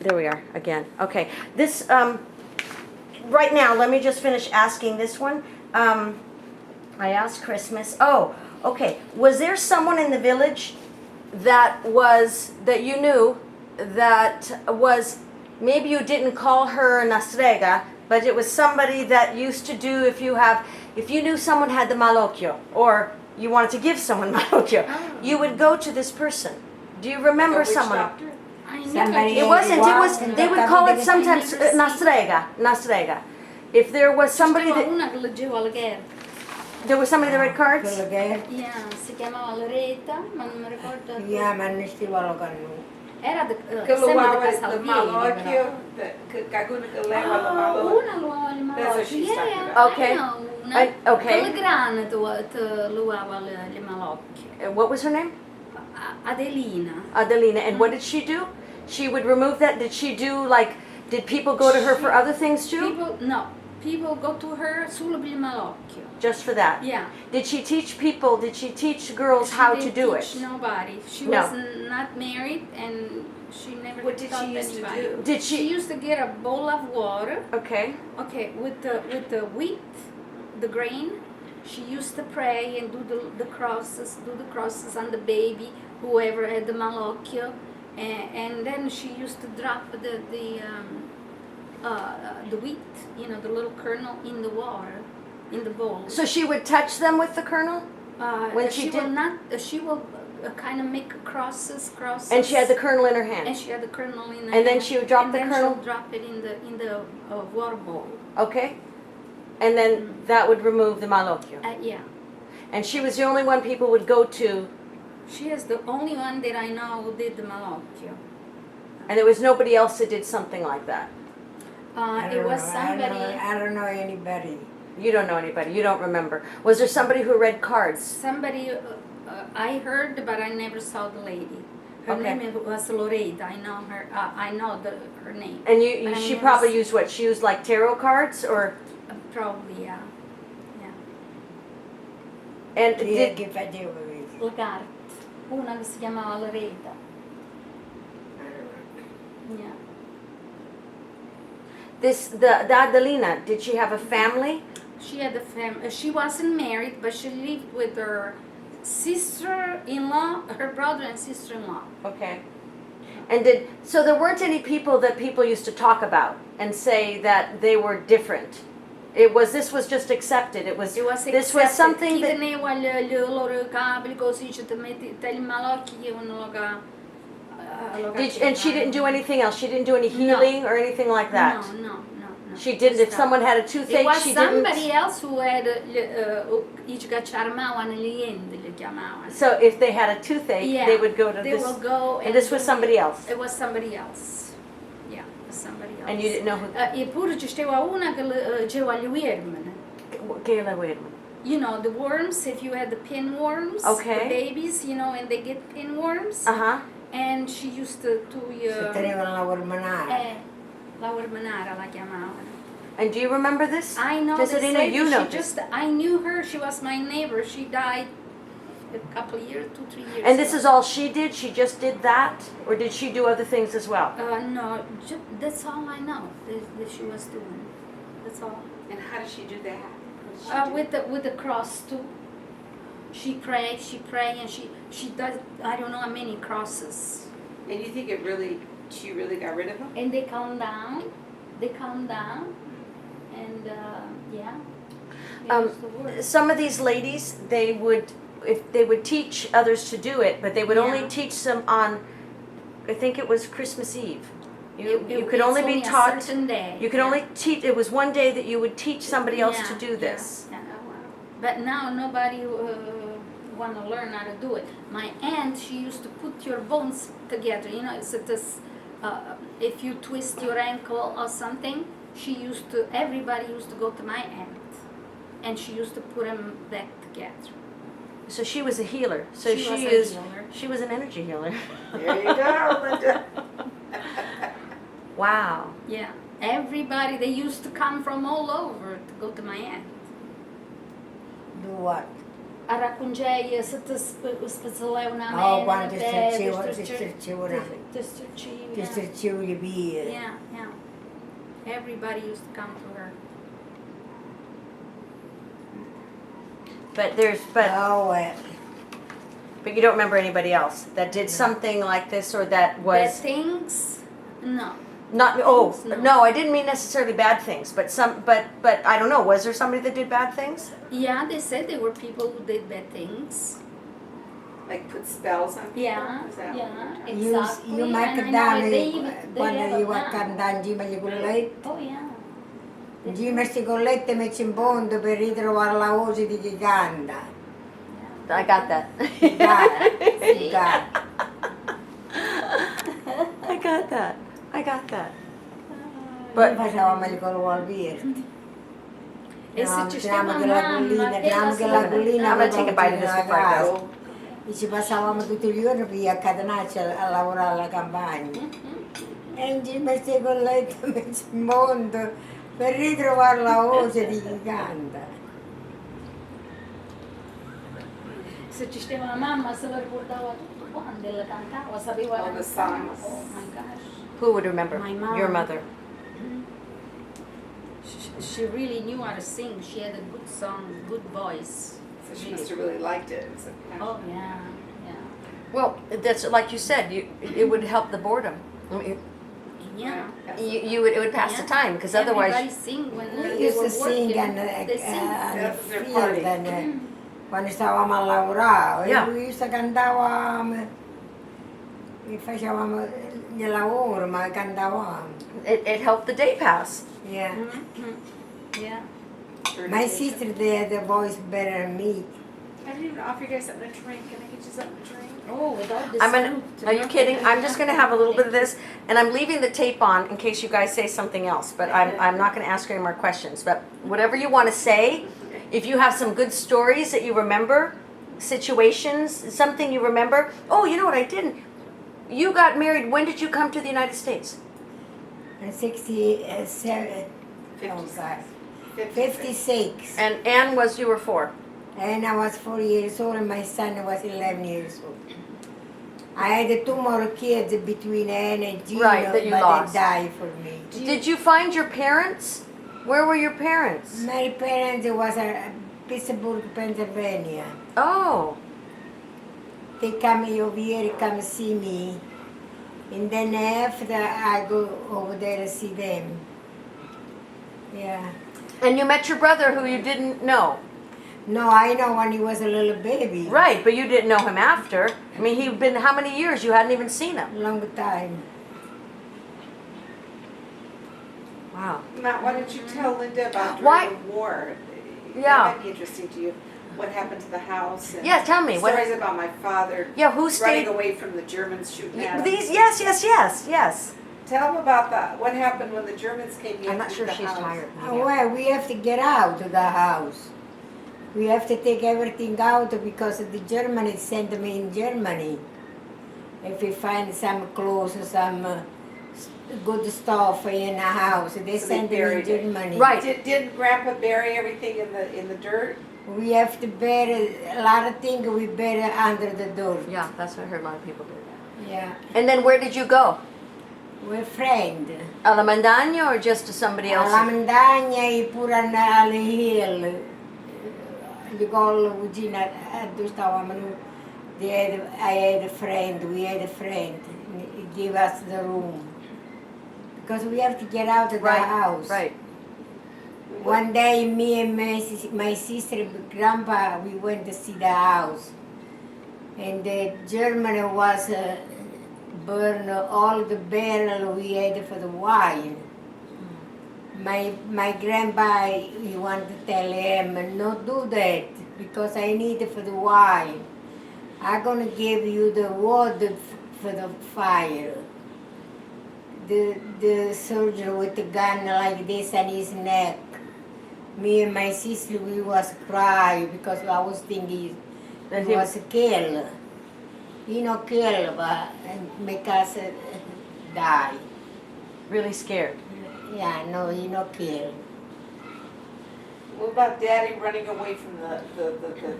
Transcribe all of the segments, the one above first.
There we are again. Okay, this right now. Let me just finish asking this one. I asked Christmas. Oh, okay. Was there someone in the village that you knew that was, maybe you didn't call her a nastrega, but it was somebody that used to do, if you knew someone had the malocchio, or you wanted to give someone malocchio, you would go to this person. Do you remember Like a witch someone? doctor? It wasn't. They would call it sometimes nastrega. If there was somebody that una che leggevo alla guerra. there was somebody that read cards. Quello che Yeah, si chiamava Loretta, ma non mi ricordo. si chiama il stivolo con Era Che sempre luava da il Casalvieri. malocchio, che qualcuno che leva il malocchio. Una luava il That's what she's malocchio. talking Yeah, about. Okay. I know una. Okay. Quella grande luava le malocchie. What was her name? Adelina. Adelina. And what did she do? She would remove that. Did she do did people go to her for other things too? People go to her solo per il malocchio. Just for that? Yeah. Did she teach girls She how to didn't do teach it? Nobody. She No. was not married, and she never What did taught she used to anybody. do? Did She she? used to get a bowl of water. Okay. Okay, with the wheat, the grain, she used to pray and do the crosses on the baby, whoever had the malocchio, and then she used to drop the wheat, the little kernel in the water, in the bowl. So she would touch them with the kernel? when she will did- not. She will kind of make crosses. And she had the kernel in her And hand. she had the kernel in the And then hand, she would drop and the then kernel? she'll drop it in the water bowl. Okay. And then that would remove the malocchio. Yeah. And she was the only one people would go to, She is the only one that I know who did the malocchio. and there was nobody else that did something like that. It was somebody. I don't know anybody. You don't know anybody. You don't remember. Was there somebody who read cards? Somebody I heard, but I never saw the lady. Her Okay. name was Loretta. I know her. I know her name. And But I she never probably s- used what? She used like tarot cards, or Probably, yeah. and Chi è did che faceva questo? La carta. Una che si chiamava Loretta. Yeah. the Adelina? Did she have a family? She had a family. She wasn't married, but she lived with her sister-in-law, her brother and sister-in-law. Okay. And so there weren't any people that people used to talk about and say that they were different. This was just accepted. This was something Chi that teneva gli loro capi così, ci te metti te il malocchio che uno and she didn't do anything else. She didn't do any healing or anything like that. No. She didn't. If someone had a It toothache, was she somebody didn't. else who had i che ci armavano gli enti, li chiamavano. So if they had a toothache, Yeah, they would go to they this. will go And this was do somebody else. It was somebody else. Yeah, it was somebody else. And you didn't know who. Eppure ci stava una che diceva gli worm. Kayla, wait a minute. You know, the worms, if you had the pinworms, Okay. the babies, and they get pinworms. Uh-huh. And she used to Se tenevano la ormonare. la wormanara la chiamavano. And do you remember this? I know this Cesarina, lady, you know she this. I knew her, she was my neighbor. She died a couple of years, 2-3 years And this ago. is all she did? She just did that? Or did she do other things as well? No, that's all I know that she was doing. That's all. And how did she do that? What did she do? With the cross too. She prayed, and she does, I don't know how many crosses. And you think she really got rid of them? And they calm down, and yeah. It was the word. Some of these ladies, they would teach others to do it, but they would only Yeah. teach them on, I think it was Christmas Eve. You could It's only be a taught. certain day. You could only teach. It was one day that you would teach somebody else to do this. Yeah. But now nobody want to learn how to do it. My aunt, she used to put your bones together. It's this. If you twist your ankle or something, everybody used to go to my aunt, and she used to put them back together. So she was a healer. So She was a healer. She was an energy healer. There you go, Linda. Wow. Yeah, everybody, they used to come from all over to go to my aunt. Do what? a raccongeie să te spățălai una Oh, quando te ti stercivo le vie. Yeah. Everybody used to come to her. But Oh, well. you don't remember anybody else that did something like this or that Bad was things? No. not. No. No, I didn't mean necessarily bad things, but but I don't know. Was there somebody that did bad things? Yeah, they said there were people who did bad things. Like put spells on people? Yeah, Is that yeah, Io exactly. mi And I know accadava they quando have a io plan. cantavo in giro alle collette. Oh yeah. In giro queste collette metti in fondo per ritrovare la voce di chi canta. I got that. See? I got that. Noi facevamo le colore verde. E se ci stiamo che la collina, che la collina I'm gonna take a bite of this before I go. E ci passavamo tutti i giorni per a catenarci a lavorare alla campagna. E in giro queste collette metti in fondo per ritrovare la voce di chi canta. Se ci stava la mamma se lo ricordava tutto quando le cantava, sapeva All the songs. Oh my gosh. Who would remember? My mom. Your mother. She really knew how to sing. She had a good song, good voice. So she must have really liked it. It was a passion. Oh yeah, yeah. Well, that's like you said. It would help the boredom. I mean, Yeah. it would pass the time because otherwise. Everybody sing when We they used were to sing working. and They sing. That was their field party. and quando stavamo a lavorare. Yeah. E io cantavamo e facevamo il lavoro ma cantavamo. It helped the day pass. Yeah. Yeah. My sister they had a voice better than me. I didn't even offer you guys something to drink. Can I get you something to drink? Oh, without this. Are you kidding? I'm just going to have a little bit of this, and I'm leaving the tape on in case you guys say something else. But I'm not going to ask you any more questions. But whatever you want to say, if you have some good stories that you remember, situations, something you remember. Oh, you know what I didn't. You got married. When did you come to the United States? 67. Oh God. 56. And Anne was you were 4. And I was 4 years old and my son was 11 years old. I had 2 more kids between Anne and Gino, Right, that you but lost. they died for me. Did you find your parents? Where were your parents? My parents was in Pittsburgh, Pennsylvania. Oh, They come over here, come see me. And then after I go over there to see them. Yeah. and you met your brother who you didn't know. No, I know when he was a little baby. Right, but you didn't know him after. I mean, he'd been how many years? You hadn't even seen him. Long time. Wow. Matt, why don't you tell Linda about Why- during the war? Yeah. That might be interesting to you. What happened to the house? And Yeah, tell me. What? Stories about my father Yeah, who running stayed? away from the Germans shooting at him. These? Yes. Tell them about that. What happened when the Germans came in I'm not to sure the she's house. tired. Well, we have to get out of the house. We have to take everything out because the Germans sent me in Germany. If we find some clothes or some good stuff in a house, they So they send them in buried it. Germany. Right. Did Grandpa bury everything in the dirt? We have to bury a lot of things. We bury under the door. Yeah, that's what I heard a lot of people do. Yeah, And then where did you go? we're friends. A la Mandagna or just to somebody else? Alla montagna e pure alle hill. The girl vicino a dove stavamo noi, I had a friend, we had a friend. He gave us the room. Because we have to get out of the house. Right. One day, me and my sister, grandpa, we went to see the house. And the German was burn all the barrel we had for the wine. My grandpa, he wanted to tell him, no do that, because I need it for the wine. I'm gonna give you the wood for the fire. The soldier with the gun like this on his neck. Me and my sister, we was cry because I was thinking That he he- was killed. He not kill, but make us die. Really scared. Yeah, no, he not kill. What about Daddy running away from the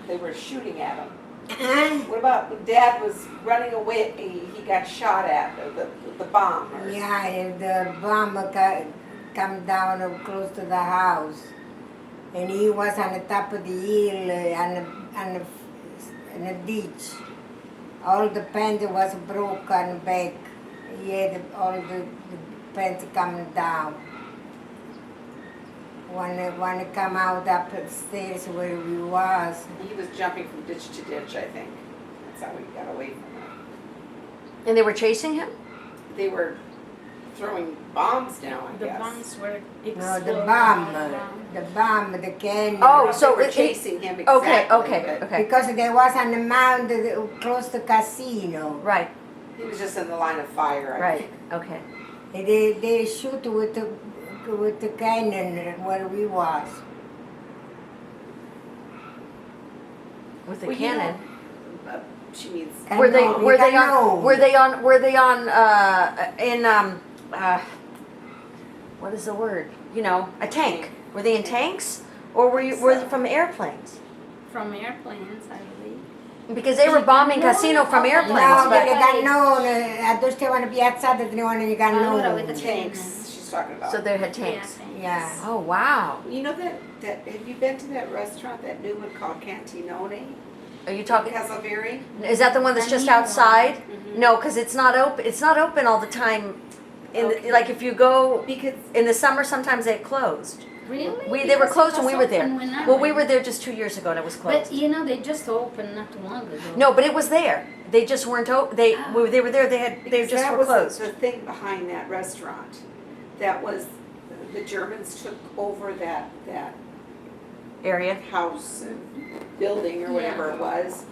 they were shooting at him? Huh? What about when Dad was running away, he got shot at, the bomb? Yeah, and the bomb come down close to the house. And he was on the top of the hill on the ditch. All the pants was broken back. He had all the pants coming down. When he come out upstairs where we was, He was jumping from ditch to ditch, I think. That's how he got away from them. And they were chasing him? They were throwing bombs down, I The guess. bombs were no, exploding. the bomb, the cannon. Oh, They so were it- chasing him exactly. Okay. but Because they was on the mountain close to casino. Right, He was just in the line of fire, I right, think. okay. And they shoot with the cannon where we was. With the Well, you know, cannon. She means Were they Cannon, were they on cannon. were they on in what is the word? You know, a tank. Were they in tanks or were they from airplanes? From airplanes, I believe. Because they were bombing casino from airplanes, No, but le cannone, addosso stavano piazzate tenevano i Allora, with the cannoni. tanks she's talking about. so they had tanks. Yeah. Oh wow. You know that have you been to that restaurant, that new one called Cantinone? Are you talking? Cesarina? Is that the one that's just outside? No, because it's not open. It's not open all the time. Okay. Like if you go Because in the summer, sometimes they closed. Really? They were Because it closed when was we were there. open when I Well, we went. were there just 2 years ago and it was closed. But you know, they just opened not too long ago. No, but it was there. They just weren't open. They were there. They because just that were was closed. the thing behind that restaurant. That was the Germans took over that Area. house and building or whatever it was.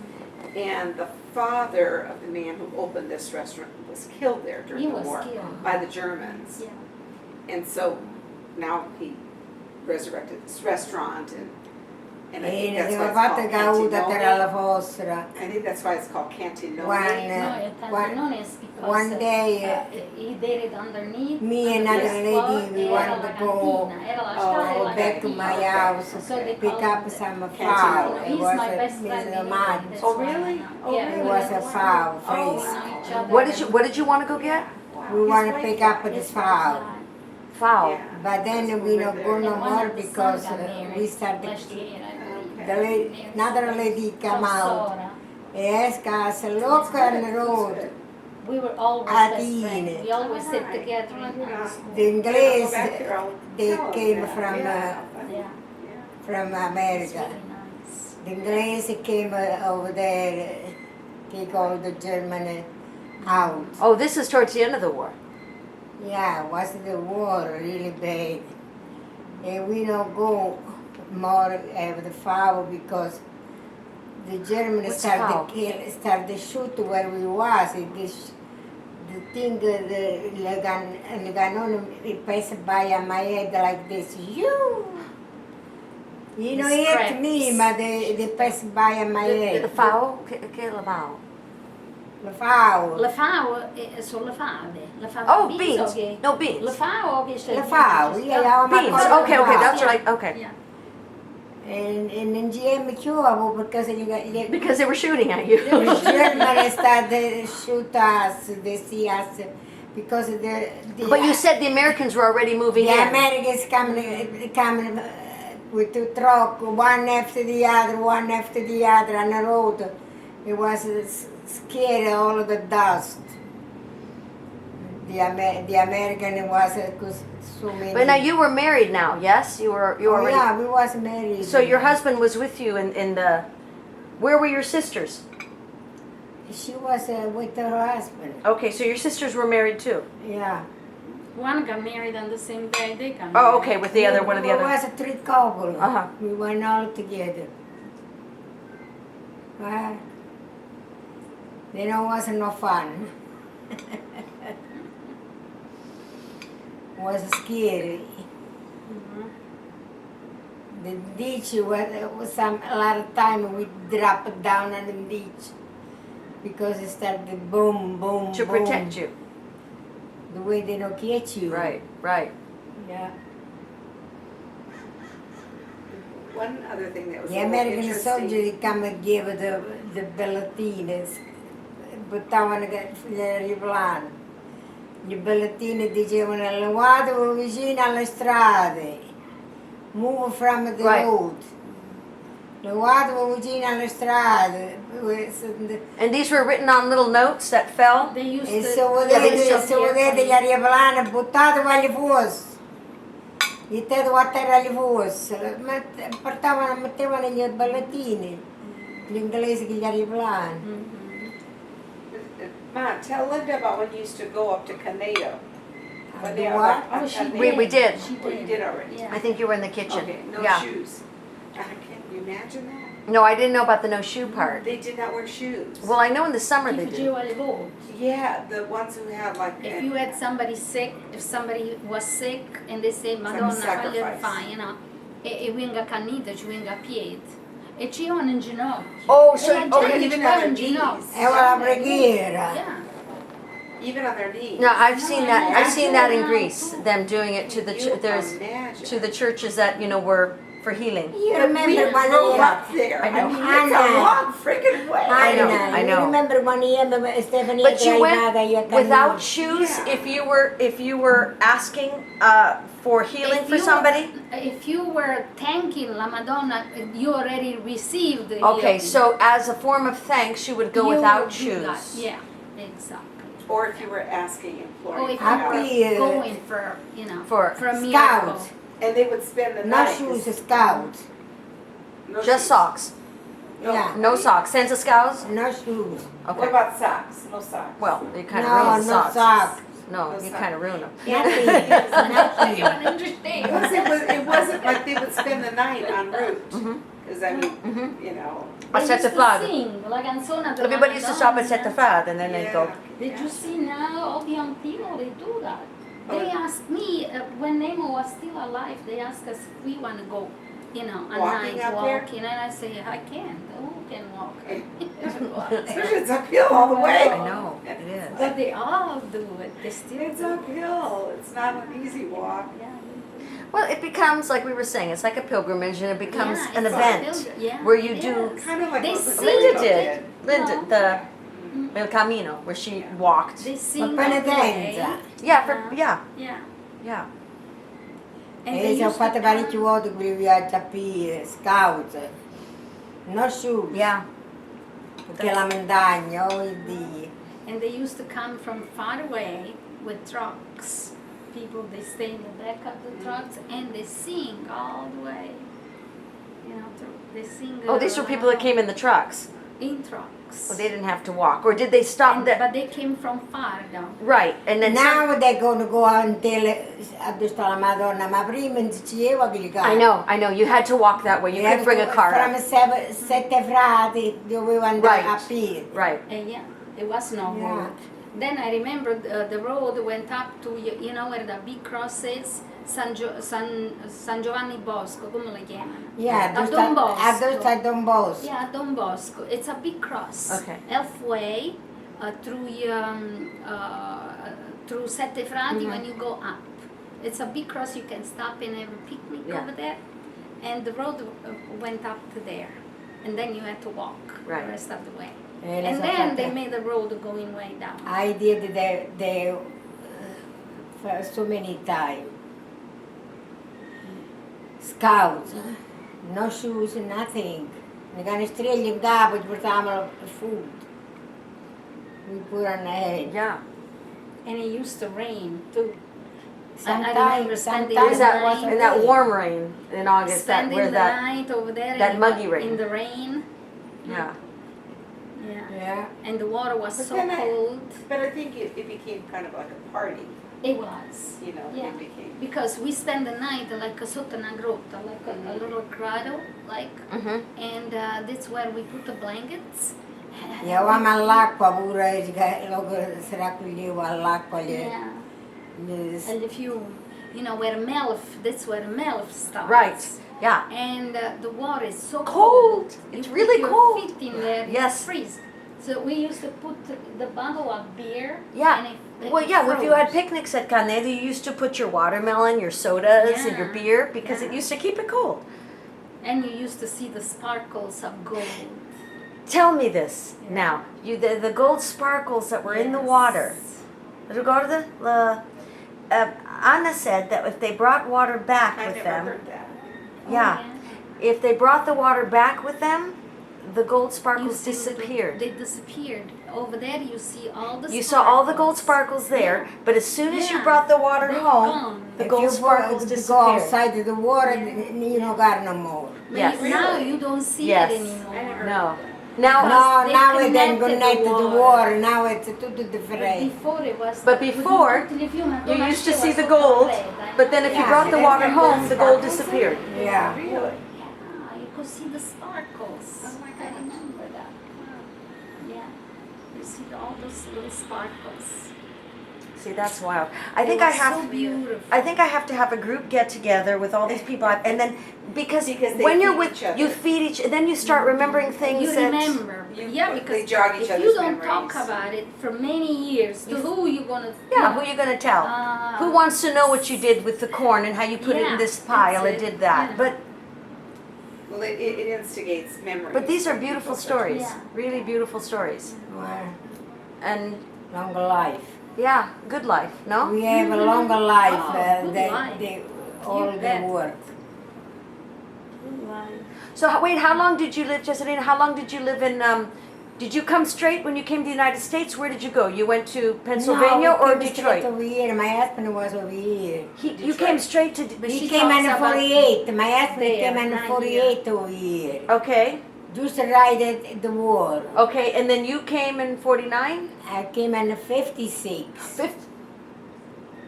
And the father of the man who opened this restaurant was killed there during He the was war killed. by the Germans. Yeah. And so now he resurrected this restaurant and I think E that's ne why aveva it's fatta called cauda per la Cantinone. vostra. I think that's why it's called Cantinone. One, No, one- non is because one day, he did it underneath. me and under another this wall, lady, we era wanted la to go cantina, era la Oh, strada go della back to cantina. my house, So they pick call up it some Cantina. fowl. It He's was my a best friend. Mrs. anyway, Amad. that's Oh, why I really? know. Oh, Yeah, really? It was a fowl, we fresh. know each other. What did you want to go get? We want to pick up His this wife fowl. died. Foul. Yeah. But then That's we where don't we're go there. no And one more of the because sons got married we started, last year, I believe. the lady, another lady come From out. Sora. Ask us, look on the road. We were always At best the friends. inn. We always sit Alright. together in Yeah. house. The English, Go back there, I'll they tell them came that. from, Yeah. from It's America. really nice. The English came over there, take all the German out. Oh, this is towards the end of the war. Yeah, was the war really bad. And we don't go more of the foul because the Germans What's foul? started to shoot where we was. The thing, the gun, it passed by on my head like this. You know, The hit scraps. me, but they passed by on my The head. foul? Che la foul? The foul. Le fave sono le fave. Le fave Oh, beans. beans. Okay. No, beans. Le fave che c'è. Le fave, yeah, ma Beans. cosa Okay, le okay, fave? that's right. Okay. Yeah. And in GM chiuavo perché Because they were shooting at you. the Germans started to shoot us, they see us, because But you said the Americans were already moving the in. Americans coming with the truck, one after the other on the road. It was scared all of the dust. The American was so many. But now you were married now, yes? You were Oh, already. yeah, we was married. So your husband was with you in the. Where were your sisters? She was with her husband. Okay, so your sisters were married too. Yeah. One got married on the same day they got married. Oh, okay, with the other one of the We other. was a three couple. Uh-huh. We went all together. Well, then it wasn't no fun. Was scary. Mhm. The ditch was a lot of time we dropped down on the ditch because it started boom, boom, To boom. protect you. The way they don't catch you. Right, right. Yeah. one other thing that was Gli a little American interesting. soldiers come and give the bellatine, buttavano gli aeroplani. Gli bellatini dicevano levate vicino alle strade, move from the Right. road. Levate vicino alle strade. And these were written on little notes that fell? They used E to. se Yeah, vedete gli aeroplani buttati agli fosse. Mettete a terra agli fosse. Mettevano gli bellatini. Gli inglesi che gli aeroplani. Mhm. Ma, tell Linda about when you used to go up to Canado. When they Do were what? up Oh, on she Canado. We did. She Oh, you did already? Yeah. I think you were in the kitchen. Okay, no Yeah. shoes. Can you imagine that? No, I didn't know about the no shoe part. They did not wear shoes. Well, I know in the summer they If do. you were bold. Yeah, the ones who had like. If you had somebody sick, if somebody was sick and they say, Madonna, sacrifice. faglielo fare, you know, e venga cannita, ci venga a piedi. E ci vanno in ginocchio. Oh, E so, la gente okay. ci Even va on their in knees. ginocchio. E ora la preghiera. Yeah. Even on their knees. No, I've seen that. I've seen that in Yeah. Greece. Them doing it to the You there's imagine. to the churches that were for healing. You But we remember when grew he up there. I know. mean, it's a long freaking way. I know. You remember when he Stephanie But you arrivata went io without shoes Yeah. if you were asking for healing If for you- somebody. If you were thanking la Madonna, you already received the Okay, healing. so as a form of thanks, you would go You without would do that. shoes. Yeah, exactly. Or if you were asking, Or imploring if for you help. Happy, were going for, you know, For a miracle. Scout. And they would spend the No night. shoes, scout. No Just shoes. socks. No. Yeah. No socks. Senza scows? No shoes. What Okay. about socks? No socks. Well, you kind of No, ruin the no socks. socks. No, No you socks. kind of ruin them. Nothing. You Nothing. understand? Because it wasn't like they would spend the night en route. Mhm. Because I mean, Mhm. you know. A They set used of to flag. sing la canzone della Everybody used to stop at Madonna. Set Fad and then they'd go. Did you see now all the young people, they do that. They Oh. asked me, when Nemo was still alive, they asked us if we want to go, you know, at Walking night up there? walking. And I say, I can't. Who can walk? Especially it's uphill all the way. I know, it is. But they all do it. They still It's do it. uphill. It's not an easy walk. Yeah, Well, it becomes, like we were saying, it's like a pilgrimage and it becomes Yeah, an it's a event pilgrim- yeah, where you it do. is. Kind of like They what sing Linda Brazil did. Linda, No. the El Camino, where she walked. They Ma sing all the way. penitenza. Yeah, for, yeah, Yeah. yeah. And E they ci ho used to fatto come- parecchi volte quei viaggi a piedi, scout. No shoes. Yeah. Perché la montagna, oh Dio. And they used to come from far away with trucks. People, they stay in the back of the trucks and they sing all the way. You know, they sing. Oh, these were people that came in the trucks. in trucks. So they didn't have to walk. Or did they stop? And- but they came from far though. Right, and then some, Now they're going to go until dove sta la Madonna, ma prima non si diceva che gli I know, you had to walk that way. You couldn't bring a car From up. sette frati dovevo andare Right. a piedi. Right. And yeah, there was no Yeah. road. Then I remember the road went up to, you know where the big cross is? San Giovanni Bosco, come la chiamano? Yeah, A Don Bosco. dove sta Don Bosco. Yeah, Don Bosco. It's a big cross. Okay. Halfway through Sette Frati when you go up. It's a big cross. You can stop and have a picnic Yeah. over there. And the road went up to there. And then you had to walk Right. the rest of the way. E And then they made the road going way down. I did the for so many times. Scouts, no shoes, nothing. Ne gaan stregli in capo, ci portavamo food. We put on the head. Yeah. And it used to rain too. Sometimes, Is that was in that warm rain in August? That Spending where the that? night over there that in, muggy rain. in the rain. Yeah. Yeah. Yeah. And the water was But so then cold. But I think it became kind of like a party, It was. you know, Yeah. it became. Because we spend the night like sotto una grotta, like a little grotto, like, Mhm. and that's where we put the blankets. Eravamo all'acqua pure, si raccoglieva all'acqua. Yeah. And if you know, where Melf, that's where Melf starts. Right. Yeah. And the water is so Cold. You It's put really your cold. feet in there, Yes. you freeze. So we used to put the bottle of beer. Yeah. And it Well, yeah. If you had froze. picnics at Canedo, you used to put your watermelon, your sodas, and your Yeah. beer because it Yeah. used to keep it cold. And you used to see the sparkles of gold. Tell me this now. The gold sparkles that were in the water. Did you go to the Anna said that if they brought water back I with never them, heard that. yeah, if they brought the water back with them, the gold You sparkles see disappeared. They disappeared. Over there you see all the You saw all the gold sparkles. sparkles there, but as soon as you Yeah. brought the water They were home, gone. the If gold you sparkles go disappeared. outside of the water, you don't got no more. Yes. Now you don't see Yes. it anymore. I never No. heard that. Now, No, They now it then connected connected the to the water. water. Now it's totally But different. before it was. But before, you used to see the gold, but then if you Yeah. brought the water home, the gold disappeared. Yeah. Really? Yeah, you could see the sparkles. Oh my I gosh. remember that. Yeah, you see all those little sparkles. See, that's wild. I It think was I have. so beautiful. I think I have to have a group get together with all these people, and then because Because they when you're feed with each other. you feed each, and then you start remembering things You that remember, You- yeah, they because jog each if other's you don't talk memories. about it for many years, to who you gonna? yeah, who you gonna tell? Who wants to know what you did with the corn and how you put it in Yeah, this pile and that's it, did that? yeah. But Well, it instigates memories. but these are for beautiful people. stories, Yeah. really beautiful stories, Well, and longer life. yeah, good life, no? We have a longer life Oh, good than life. all You the bet. work. So wait, how long did you live, Cesarina? How long did you live in? Did you come straight when you came to the United States? Where did you go? You went to Pennsylvania No, or we came straight Detroit? over here. My husband was over here. You Detroit. came straight to. But He she came in talks about 48. My husband there, came in not 48 over here. Okay, Just right at the war. okay, and then you came in '49. I came in 56.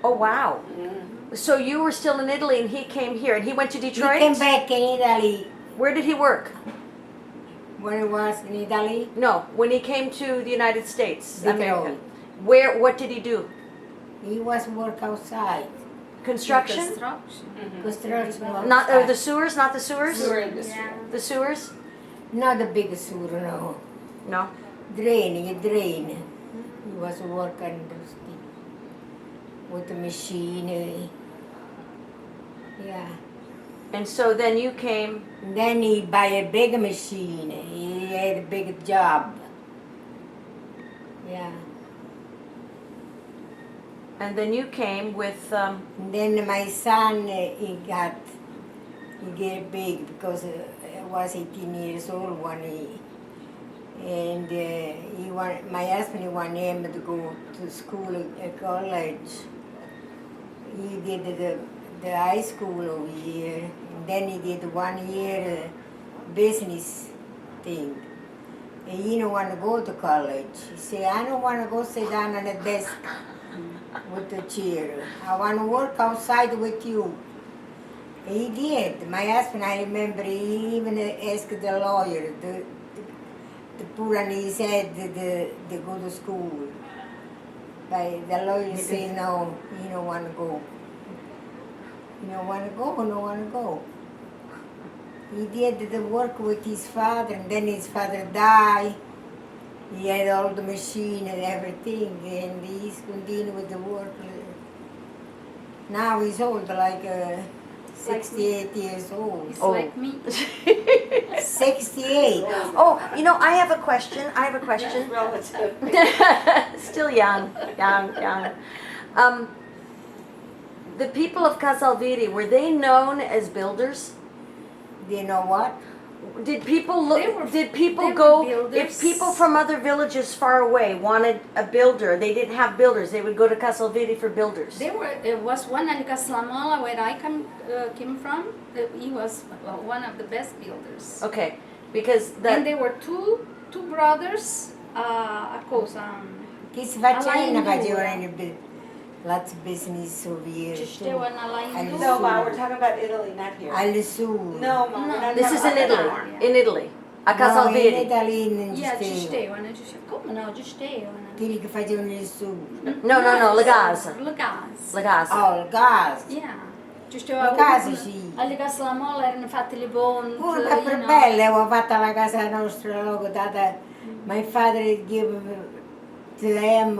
Oh wow! Mhm. So you were still in Italy, and he came here, and he went to He Detroit. came back in Italy. Where did he work? When he was in Italy, No, when he came to the United States, Detroit. America. Where? What did he do? he was work outside. Construction? Construction. Mhm. Construction Not outside. the sewers? Not the sewers? Sewer industry. Yeah. The sewers? Not the big sewer, no. No. Drain. He was working with the machine. Yeah. And so then you came. Then he buy a big machine. He had a big job. Yeah. And then you came with. And then my son, he get big because he was 18 years old when my husband wanted him to go to school, college. He did the high school over here, and then he did 1 year business thing. And he didn't want to go to college. He said, I don't want to go sit down on a desk with the chair. I want to work outside with you. He did. My husband, I remember, he even asked the lawyer to put on his head to go to school. But the lawyer said, no, he don't want to go. You don't want to go, don't want to go. He did the work with his father, and then his father died. He had all the machine and everything, and he's continuing with the work. Now he's old, like 68 years old. It's Oh. like me. 68. Oh, you know, I have a question. I have a question. Relative. Still young. The people of Casalviri, were they known as builders? Do you know what? Did people They were- look? Did people they were go? builders. If people from other villages far away wanted a builder, they didn't have builders. They would go to Casalviri for builders. There were. It was one in Caslamola where I came from. He was one of the best builders. Okay, because And that. there were two brothers. A cosa. Che si facevano, Alla facevano lots of business over here Ci too. stava alla And Indus. No, Ma, we're talking about Italy, not here. Al sud. No, Ma, we're No, not This talking is in about Italy. that one. In Italy, a No, in Casalviri. Italy non Yeah, ci esisteva. stava. Come no, ci stava. Quelli che facevano il sud. No, le gas. Le gas. Le gas. Oh, il gas. Yeah. Ci stava. Le case sì. Alle Caslamola erano fatte le ponti. Pure you per know. belle, avevo fatto la casa nostra, l'avevo data. My father gave to them,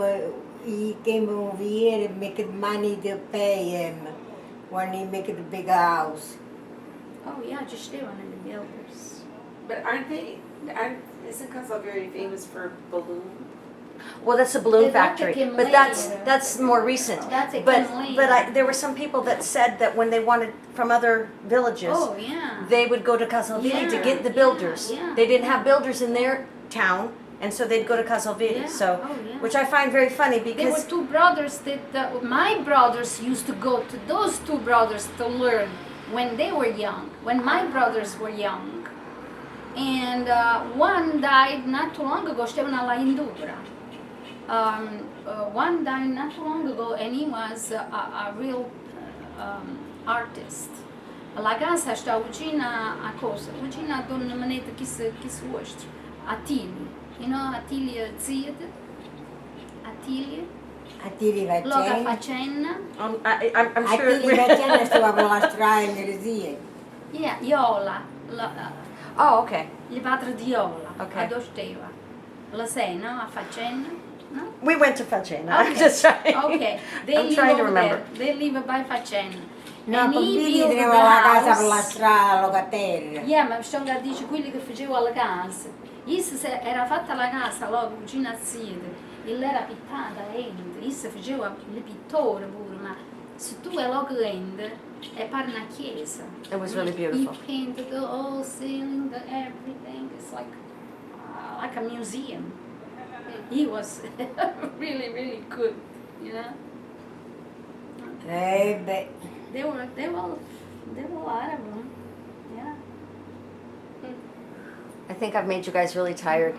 he came over here and make money to pay him when he make the big house. Oh yeah, gestivano le builders. But isn't Castle very famous for balloon? Well, that's a balloon They don't factory, take him but later. that's more recent. That's a But Kim there were some people that said that when they wanted from other villages, Oh yeah. they would go to Casalvini to Yeah, get the yeah, builders. yeah. They didn't have builders in their town, and so they'd go to Casalvini. Yeah, So, oh, yeah. which I find very funny There were because two brothers that my brothers used to go to those two brothers to learn when they were young, when my brothers were young. And one died not too long ago, Stefano La Indura. One died not too long ago, and he was a real artist. La casa está vicina a cosa? Vicina a Donna Manetta, chi se vuostro? Attili. You know Attilia Zied? Attilia? Attili Loga Vaccena. Facenna? I'm sure. Attili Vaccena stava per la strada in Resia. Yeah, Iola. Oh, okay. Il padre di Iola. Okay. A Dosteva. La sei, no? A Facenna? No? We went to Facena. I'm Okay. just trying. Okay. They I'm live trying to over remember. there. They live by Facenna. No, And con he Billy built teneva the la casa per la house. strada, Locatelli. Yeah, ma sto a dire quelli che faceva la casa. Era fatta la casa, là, vicino a Siede. E l'era pittata rende. Issa faceva le pittore pure, ma se tu è là rende, è pare una chiesa. It was really beautiful. He painted the whole ceiling, the everything. It's like a museum. He was really, really good, you know. Beh, There were a lot of them. Yeah. I think I've made you guys really tired.